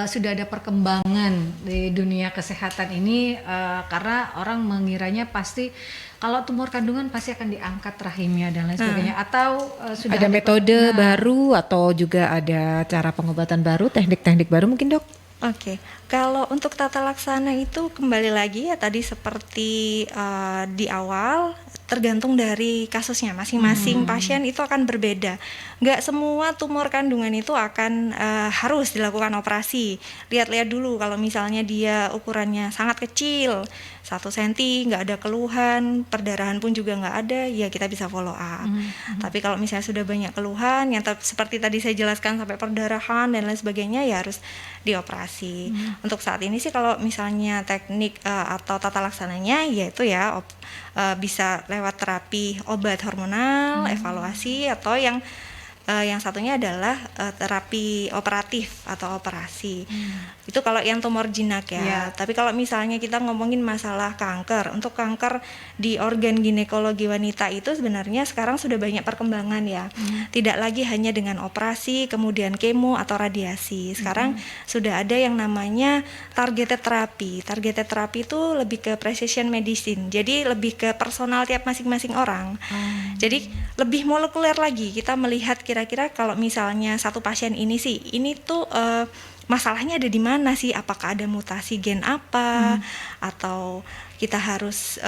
sudah ada perkembangan di dunia kesehatan ini, karena orang mengiranya pasti kalau tumor kandungan pasti akan diangkat rahimnya dan lain sebagainya, atau sudah ada metode baru atau juga ada cara pengobatan baru, teknik-teknik baru mungkin dok? Oke, kalau untuk tata laksana itu kembali lagi ya tadi seperti di awal, tergantung dari kasusnya masing-masing pasien itu akan berbeda. Nggak semua tumor kandungan itu akan harus dilakukan operasi. Lihat-lihat dulu kalau misalnya dia ukurannya sangat kecil, 1 cm, nggak ada keluhan, perdarahan pun juga nggak ada, ya kita bisa follow up. Tapi kalau misalnya sudah banyak keluhan yang seperti tadi saya jelaskan sampai perdarahan dan lain sebagainya, ya harus dioperasi. Untuk saat ini sih kalau misalnya teknik atau tata laksananya yaitu ya bisa lewat terapi obat hormonal, evaluasi, atau yang yang satunya adalah terapi operatif atau operasi. Itu kalau yang tumor jinak ya. Tapi kalau misalnya kita ngomongin masalah kanker, untuk kanker di organ ginekologi wanita itu sebenarnya sekarang sudah banyak perkembangan ya. Tidak lagi hanya dengan operasi, kemudian kemo atau radiasi. Sekarang sudah ada yang namanya targeted therapy. Targeted therapy itu lebih ke precision medicine. Jadi lebih ke personal tiap masing-masing orang. Jadi lebih molekuler lagi. Kita melihat kira-kira kalau misalnya satu pasien ini sih, ini tuh masalahnya ada di mana sih? Apakah ada mutasi gen apa? Atau kita harus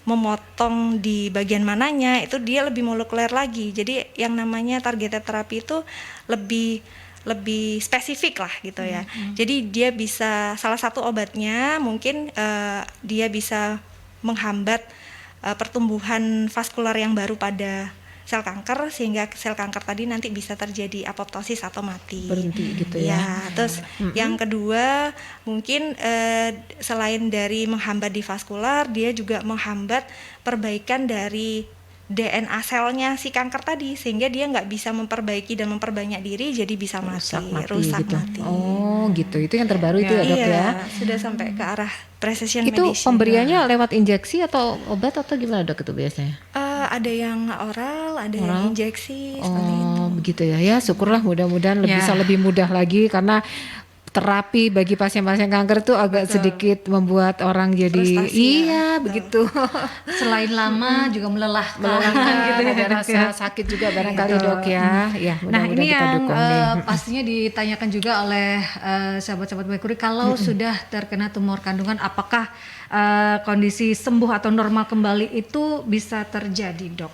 memotong di bagian mananya? Itu dia lebih molekuler lagi. Jadi yang namanya targeted therapy itu lebih spesifik lah gitu ya. Jadi dia bisa, salah satu obatnya mungkin dia bisa menghambat pertumbuhan vaskular yang baru pada sel kanker, sehingga sel kanker tadi nanti bisa terjadi apoptosis atau mati. Berhenti gitu ya. Terus yang kedua mungkin selain dari menghambat di vaskular, dia juga menghambat perbaikan dari DNA selnya si kanker tadi, sehingga dia nggak bisa memperbaiki dan memperbanyak diri, jadi bisa rusak mati. Oh gitu, itu yang terbaru itu ya dok ya? Sudah sampai ke arah precision itu medicine. Pemberiannya lewat injeksi atau obat atau gimana dok itu biasanya? Ada yang oral, ada yang injeksi, seperti itu. Oh begitu ya, ya syukurlah mudah-mudahan bisa lebih mudah lagi, karena terapi bagi pasien-pasien kanker itu agak sedikit membuat orang jadi frustasi begitu. Selain lama juga melelahkan gitu ya, ada rasa sakit juga barangkali dok ya. Nah ini kita yang dukung nih. pastinya ditanyakan juga oleh sahabat-sahabat Merkuri, kalau sudah terkena tumor kandungan, apakah kondisi sembuh atau normal kembali itu bisa terjadi dok?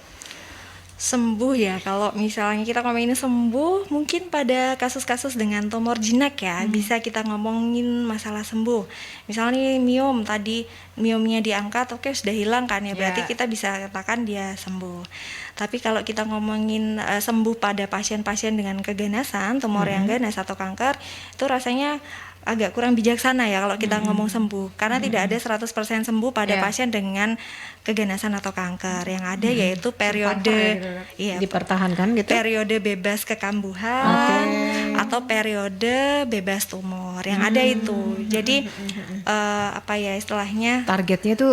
Sembuh ya, kalau misalnya kita ngomongin sembuh, mungkin pada kasus-kasus dengan tumor jinak ya, bisa kita ngomongin masalah sembuh. Misalnya miom tadi, miomnya diangkat, oke sudah hilang kan ya, berarti kita bisa katakan dia sembuh. Tapi kalau kita ngomongin sembuh pada pasien-pasien dengan keganasan, tumor yang ganas atau kanker, itu rasanya agak kurang bijaksana ya kalau kita ngomong sembuh, karena tidak ada 100% sembuh pada pasien dengan keganasan atau kanker. Yang ada yaitu periode dipertahankan gitu. Periode bebas kekambuhan atau periode bebas tumor. Yang ada itu. Jadi istilahnya targetnya itu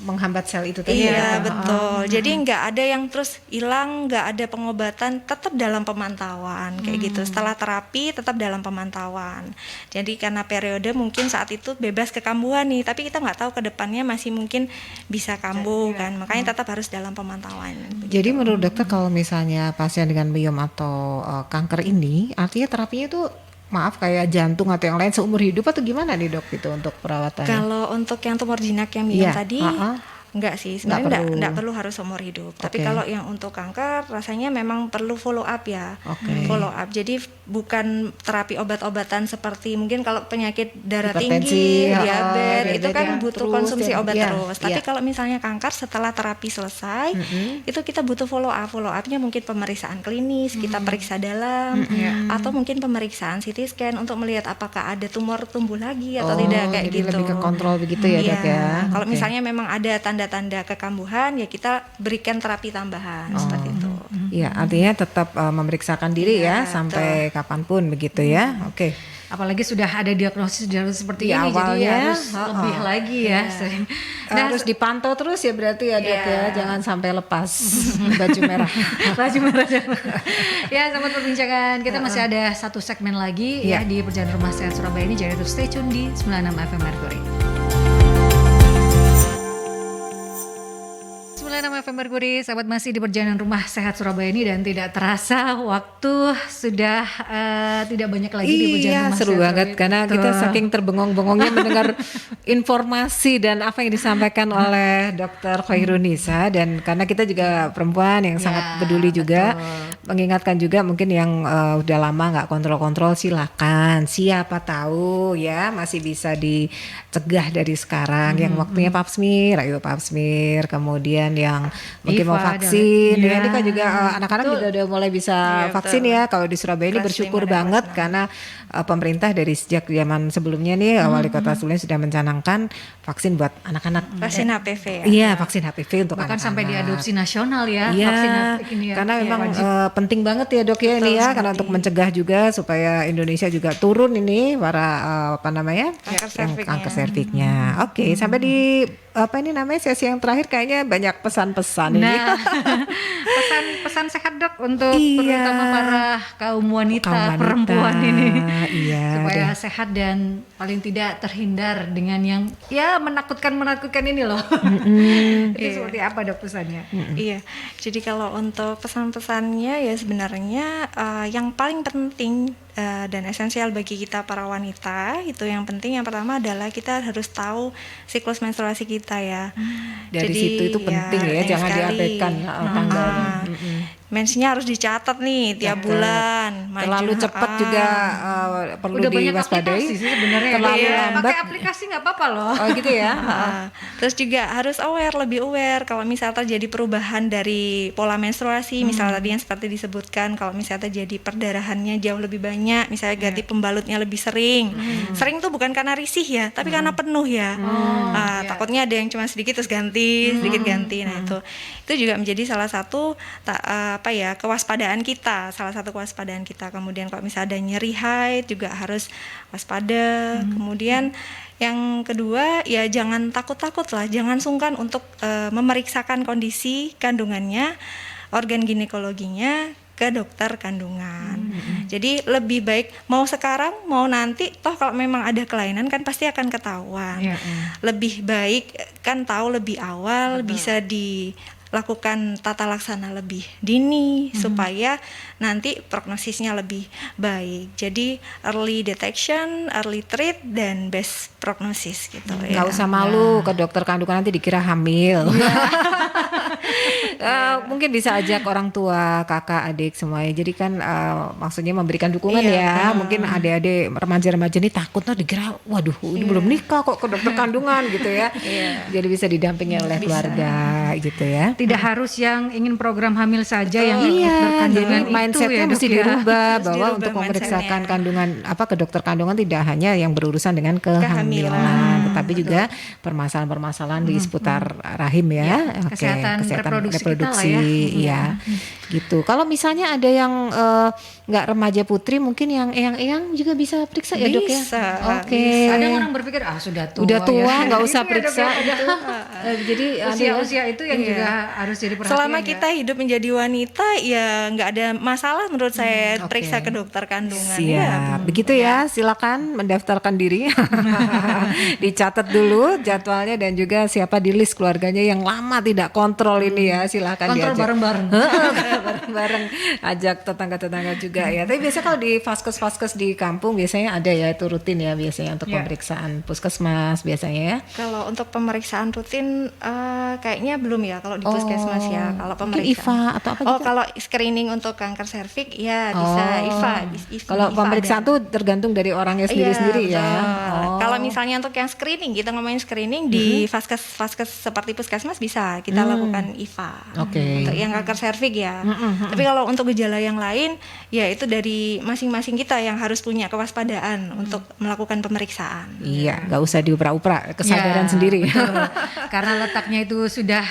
menghambat sel itu tadi. Iya, betul. Jadi nggak ada yang terus hilang, nggak ada pengobatan, tetap dalam pemantauan kayak gitu. Setelah terapi tetap dalam pemantauan. Jadi karena periode mungkin saat itu bebas kekambuhan nih, tapi kita nggak tahu ke depannya masih mungkin bisa kambuh kan, makanya tetap harus dalam pemantauan. Jadi menurut dokter, kalau misalnya pasien dengan miom atau kanker ini, artinya terapinya itu kayak jantung atau yang lain seumur hidup atau gimana nih dok itu untuk perawatannya? Kalau untuk yang tumor jinak yang miom tadi enggak sih, sebenarnya enggak perlu harus seumur hidup. Tapi kalau yang untuk kanker rasanya memang perlu follow up ya. Follow up. Jadi bukan terapi obat-obatan seperti mungkin kalau penyakit darah tinggi, diabetes itu kan butuh konsumsi obat terus. Tapi kalau misalnya kanker setelah terapi selesai, itu kita butuh follow up. Follow up-nya mungkin pemeriksaan klinis, kita periksa dalam atau mungkin pemeriksaan CT scan untuk melihat apakah ada tumor tumbuh lagi atau tidak kayak jadi gitu. Lebih ke kontrol begitu ya dok ya. Kalau misalnya memang ada tanda-tanda kekambuhan, ya kita berikan terapi tambahan seperti itu. Iya, artinya tetap memeriksakan diri sampai kapanpun begitu ya. Apalagi sudah ada diagnosis seperti di ini, awalnya, jadi harus lebih lagi ya. Nah, harus dipantau terus ya berarti ya dok ya, jangan sampai lepas baju merah. Baju merah. Ya, sahabat perbincangan, kita masih ada satu segmen lagi ya di Perjalanan Rumah Sehat Surabaya ini, jadi terus stay tune di 96 FM Merkuri. 96 FM Merkuri, sahabat, masih di Perjalanan Rumah Sehat Surabaya ini, dan tidak terasa waktu sudah tidak banyak lagi di Perjalanan Rumah seru Sehat banget Surabaya. karena kita saking terbengong-bengongnya mendengar informasi dan apa yang disampaikan oleh Dr. Khairunisa, dan karena kita juga perempuan yang sangat peduli juga, mengingatkan juga mungkin yang udah lama nggak kontrol-kontrol, silakan, siapa tahu ya masih bisa dicegah dari sekarang. Yang waktunya pap smear, ayo pap smear, kemudian kemudian yang mungkin mau IFA, vaksin, dan- ya ini kan Iya. juga anak-anak juga udah mulai bisa Iya, vaksin betul. ya. Kalau di Surabaya ini Kelas bersyukur 5 dan banget kelas 6. karena pemerintah dari sejak zaman sebelumnya nih wali kota sebelumnya sudah mencanangkan vaksin buat anak-anak. Vaksin HPV ya. Iya, vaksin HPV untuk Bahkan anak-anak. sampai diadopsi nasional ya, Iya, vaksin ini ya. karena Iya, memang wajib. penting banget ya dok ya ini ya, karena untuk mencegah juga supaya Indonesia juga turun ini para apa namanya Kanker yang serviknya. kanker serviknya. Oke, sampai di apa ini namanya sesi yang terakhir kayaknya banyak pesan-pesan ini. Nah, pesan-pesan sehat dok untuk Iya. terutama para kaum wanita, Kaum wanita, perempuan ini, iya supaya deh. sehat dan paling tidak terhindar dengan yang ya menakutkan ini loh. Itu Iya. seperti apa dok pesannya? Iya, jadi kalau untuk pesan-pesannya ya sebenarnya yang paling penting dan esensial bagi kita para wanita itu yang penting yang pertama adalah kita harus tahu siklus menstruasi kita ya. Dari Jadi, situ itu penting ya, penting jangan sekali. diabaikan tanggalnya. Mensinya harus dicatat nih tiap Catat. bulan. Terlalu Maju, cepat juga perlu Udah banyak diwaspadai. aplikasi sih sebenarnya. Terlalu Iya, lambat. pakai aplikasi nggak apa-apa loh. Oh gitu ya. Terus juga harus lebih aware kalau misal terjadi perubahan dari pola menstruasi, misal tadi yang seperti disebutkan, kalau misalnya terjadi perdarahannya jauh lebih banyak, misalnya ganti pembalutnya lebih sering. Sering tuh bukan karena risih ya, tapi karena penuh ya. Takutnya ada yang cuma sedikit terus ganti, sedikit ganti. Nah, itu juga menjadi salah satu kewaspadaan kita, salah satu kewaspadaan kita. Kemudian kalau misalnya ada nyeri haid juga harus waspada. Kemudian yang kedua ya jangan takut-takut lah, jangan sungkan untuk memeriksakan kondisi kandungannya, organ ginekologinya ke dokter kandungan. Jadi lebih baik mau sekarang mau nanti, toh kalau memang ada kelainan kan pasti akan ketahuan. Iya, Lebih baik kan tahu lebih awal, bisa dilakukan tata laksana lebih dini supaya nanti prognosisnya lebih baik. Jadi early detection, early treat dan best prognosis gitu ya. Nggak usah malu ke dokter kandungan nanti dikira hamil. Mungkin bisa ajak orang tua, kakak, adik semuanya. Jadi kan maksudnya memberikan dukungan ya. Mungkin adik-adik remaja-remaja ini takut tuh dikira, waduh ini belum nikah kok ke dokter kandungan gitu ya. Jadi bisa didampingi oleh keluarga gitu ya. Tidak harus yang ingin program hamil saja yang ikut Iya, berkandungan jadi mindsetnya itu ya, mesti Dok, ya. dirubah Harus bahwa dirubah untuk memeriksakan mindsetnya. kandungan ke dokter kandungan tidak hanya yang berurusan dengan kehamilan, tetapi juga permasalahan-permasalahan di seputar rahim ya. Oke, kesehatan reproduksi kita lah ya. iya. Gitu. Kalau misalnya ada yang nggak remaja putri, mungkin yang eyang-eyang juga bisa periksa ya dok ya. Bisa, Oke. Ada orang berpikir sudah tua. Udah tua ya. nggak usah Itu ya, Dok, periksa ya. gitu. Jadi ada ya. Usia-usia itu yang juga harus jadi perhatian. Selama ya. kita hidup menjadi wanita ya nggak ada masalah menurut saya oke. periksa ke dokter kandungan. Siap, Ya. begitu ya. Silakan mendaftarkan diri, dicatat dulu jadwalnya dan juga siapa di list keluarganya yang lama tidak kontrol ini ya. Silakan Kontrol diajak bareng-bareng. bareng-bareng, ajak tetangga-tetangga juga ya. Tapi biasanya kalau di vaskes-vaskes di kampung biasanya ada ya, itu rutin ya biasanya untuk Ya. pemeriksaan puskesmas biasanya ya. Kalau untuk pemeriksaan rutin kayaknya belum ya kalau di puskesmas ya. Kalau Mungkin pemeriksaan. IFA atau apa Oh, gitu? kalau screening untuk kanker serviks ya bisa IFA. Kalau IFA pemeriksaan ada. tuh tergantung dari orangnya sendiri-sendiri Iya, ya. betul. Kalau misalnya untuk yang screening, kita ngomongin screening di vaskes seperti puskesmas bisa kita lakukan IFA. Oke. Untuk yang kanker serviks ya. Tapi kalau untuk gejala yang lain, ya itu dari masing-masing kita yang harus punya kewaspadaan untuk melakukan pemeriksaan. Iya, nggak usah diupra-upra, kesadaran Ya, sendiri. betul. Karena letaknya itu sudah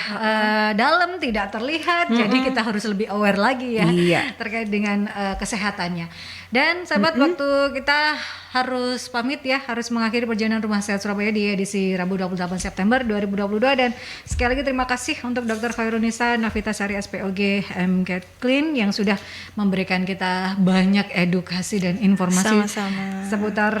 dalam, tidak terlihat, jadi kita harus lebih aware lagi ya Iya. terkait dengan kesehatannya. Dan sahabat, waktu kita harus pamit ya, harus mengakhiri perjalanan Rumah Sehat Surabaya di edisi Rabu 28 September 2022 dan sekali lagi terima kasih untuk Dr. Khairunisa Novitasari SPOG MCAT Clean yang sudah memberikan kita banyak edukasi dan informasi Sama-sama. seputar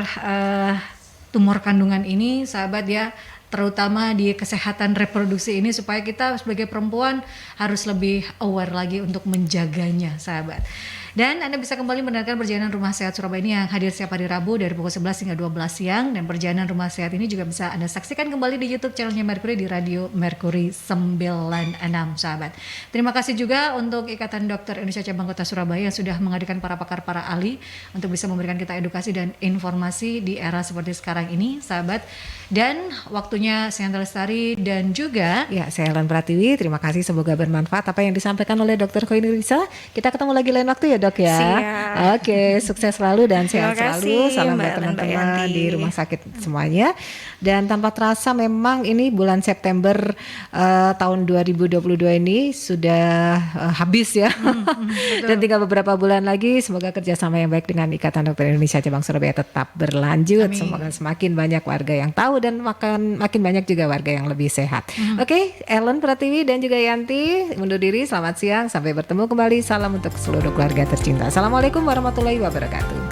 tumor kandungan ini, sahabat ya, terutama di kesehatan reproduksi ini supaya kita sebagai perempuan harus lebih aware lagi untuk menjaganya, sahabat. Dan Anda bisa kembali mendengarkan perjalanan Rumah Sehat Surabaya ini yang hadir setiap hari Rabu dari pukul 11 hingga 12 siang. Dan perjalanan Rumah Sehat ini juga bisa Anda saksikan kembali di YouTube channelnya Mercury di Radio Mercury 96, sahabat. Terima kasih juga untuk Ikatan Dokter Indonesia Cabang Kota Surabaya yang sudah menghadirkan para pakar, para ahli untuk bisa memberikan kita edukasi dan informasi di era seperti sekarang ini, sahabat. Dan waktunya saya Anta Lestari dan juga Ya, saya Helen Pratiwi. Terima kasih, semoga bermanfaat apa yang disampaikan oleh Dr. Koini Risa. Kita ketemu lagi lain waktu ya, Dok ya. Siap. Oke, sukses selalu dan sehat Terima selalu. kasih, Salam Mbak buat Ellen, Mbak teman-teman Yanti. di rumah sakit semuanya. Dan tanpa terasa memang ini bulan September tahun 2022 ini sudah habis ya. Dan tinggal beberapa bulan lagi. Semoga kerjasama yang baik dengan Ikatan Dokter Indonesia Cabang Surabaya tetap berlanjut. Amin. Semoga semakin banyak warga yang tahu dan makin banyak juga warga yang lebih sehat. Oke, Ellen Pratiwi dan juga Yanti undur diri. Selamat siang, sampai bertemu kembali. Salam untuk seluruh keluarga tercinta. Assalamualaikum warahmatullahi wabarakatuh.